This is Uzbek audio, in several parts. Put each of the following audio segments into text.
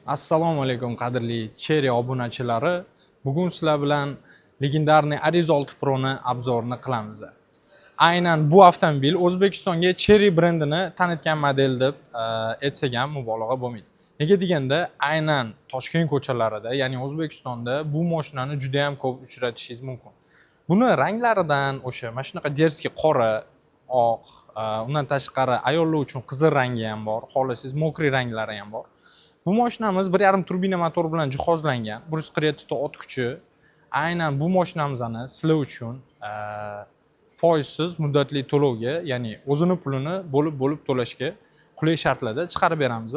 Assalomu alaykum qadrli Cherry obunachilari. Bugun sizlar bilan legendarniy Ariz 6 Pro ni obzorini qilamiz. Aynan bu avtomobil O'zbekistonga Cherry brendini tanitgan model deb aytsak ham mubolag'a bo'lmaydi. Nega deganda, aynan Toshkent ko'chalarida, ya'ni O'zbekistonda bu mashinani juda ham ko'p uchratishingiz mumkin. Buni ranglaridan o'sha mana shunaqa jerskiy qora, oq, undan tashqari ayollar uchun qizil rangi ham bor, xohlasangiz mokriy ranglari ham bor. Bu mashinamiz 1.5 turbina motor bilan jihozlangan. 147 ta ot kuchi. Aynan bu mashinamizni sizlar uchun foizsiz muddatli to'lovga, ya'ni o'zini pulini bo'lib to'lashga qulay shartlarda chiqarib beramiz.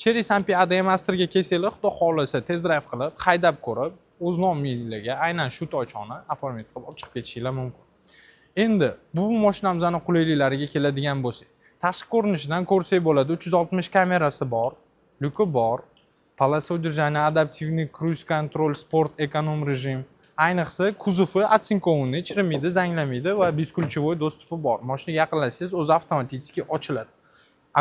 Cherry Sampi Ademasterga kelsanglar, xudo xolasa test drive qilib, haydab ko'rib, o'z nomingizga aynan shu toychoni оформить qilib olib chiqib ketishinglar mumkin. Endi bu mashinamizning qulayliklariga keladigan bo'lsak, tashqi ko'rinishidan ko'rsak bo'ladi, 360 kamerasi bor. Lyuki bor, полоса удержания, adaptivniy cruise control, sport, ekonom rejim. Ayniqsa kuzovi atsinkovniy, chirimaydi, zanglamaydi va besключевой dostupi bor. Mashinaga yaqinlashsangiz o'zi avtomatik ochiladi.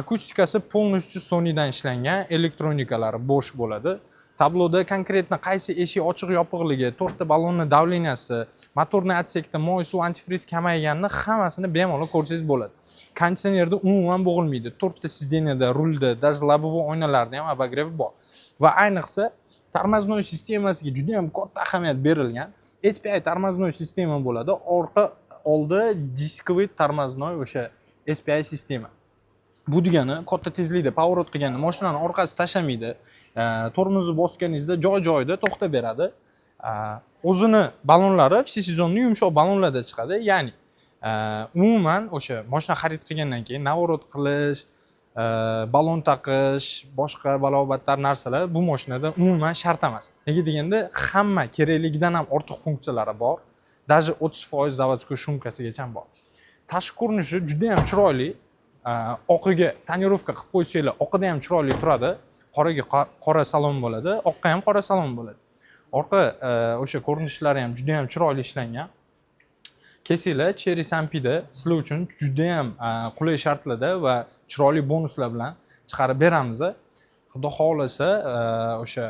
Akustikasi полностью Sonydan ishlangan, elektronikalari bo'sh bo'ladi. Tabloda konkretno qaysi eshik ochiq yopiqligi, 4 ta ballonning davleniyasi, motorning otsekda moy suv antifriz kamayganini hammasini bemalol ko'rsangiz bo'ladi. Konditsionerda umuman bo'g'ilmaydi. 4 ta sidенияda, rulda, даже лобовой oynalarda ham обогрев bor. Va ayniqsa tormoznoy sistemasiga juda ham katta ahamiyat berilgan. SPI tormoznoy sistema bo'ladi. Oldi diskoviy tormoznoy o'sha SPI sistema. Bu degani katta tezlikda pоворот qilganda mashinani orqasi tashlamaydi. Tormozni bosganingizda joy-joyida to'xtab beradi. O'zini ballonlari все сезонniy yumshoq ballonlarda chiqadi. Ya'ni umuman o'sha mashina xarid qilgandan keyin navorot qilish, ballon taqish, boshqa balobatlar narsalar bu mashinada umuman shart emas. Nega deganda, hamma kerakligidan ham ortiq funksiyalari bor. Даже 30% zavodskiy shumkasigacha bor. Tashqi ko'rinishi juda ham chiroyli. Oqiga tonirovka qilib qo'ysanglar, oqida ham chiroyli turadi. Qoraga qora salon bo'ladi, oqqa ham qora salon bo'ladi. Orqa o'sha ko'rinishlari ham juda ham chiroyli ishlangan. Kelsanglar Cherry Sampida sizlar uchun juda ham qulay shartlarda va chiroyli bonuslar bilan chiqarib beramiz. Xudo xolasa o'sha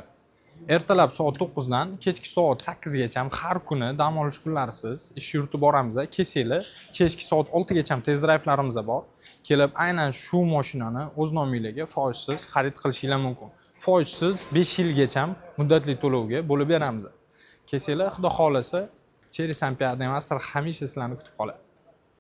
ertalab soat 9 dan kechki soat 8 gacha har kuni dam olish kunlarisiz ish yuritib boramiz. Kelsanglar kechki soat 6 gacha test drive'larimiz bor. Kelib aynan shu mashinani o'z nomingizga foizsiz xarid qilishinglar mumkin. Foizsiz 5 yilgacha muddatli to'lovga bo'lib beramiz. Kelsanglar xudo xolasa Cherry Sampi Ademaster hamisha sizlarni kutib qoladi.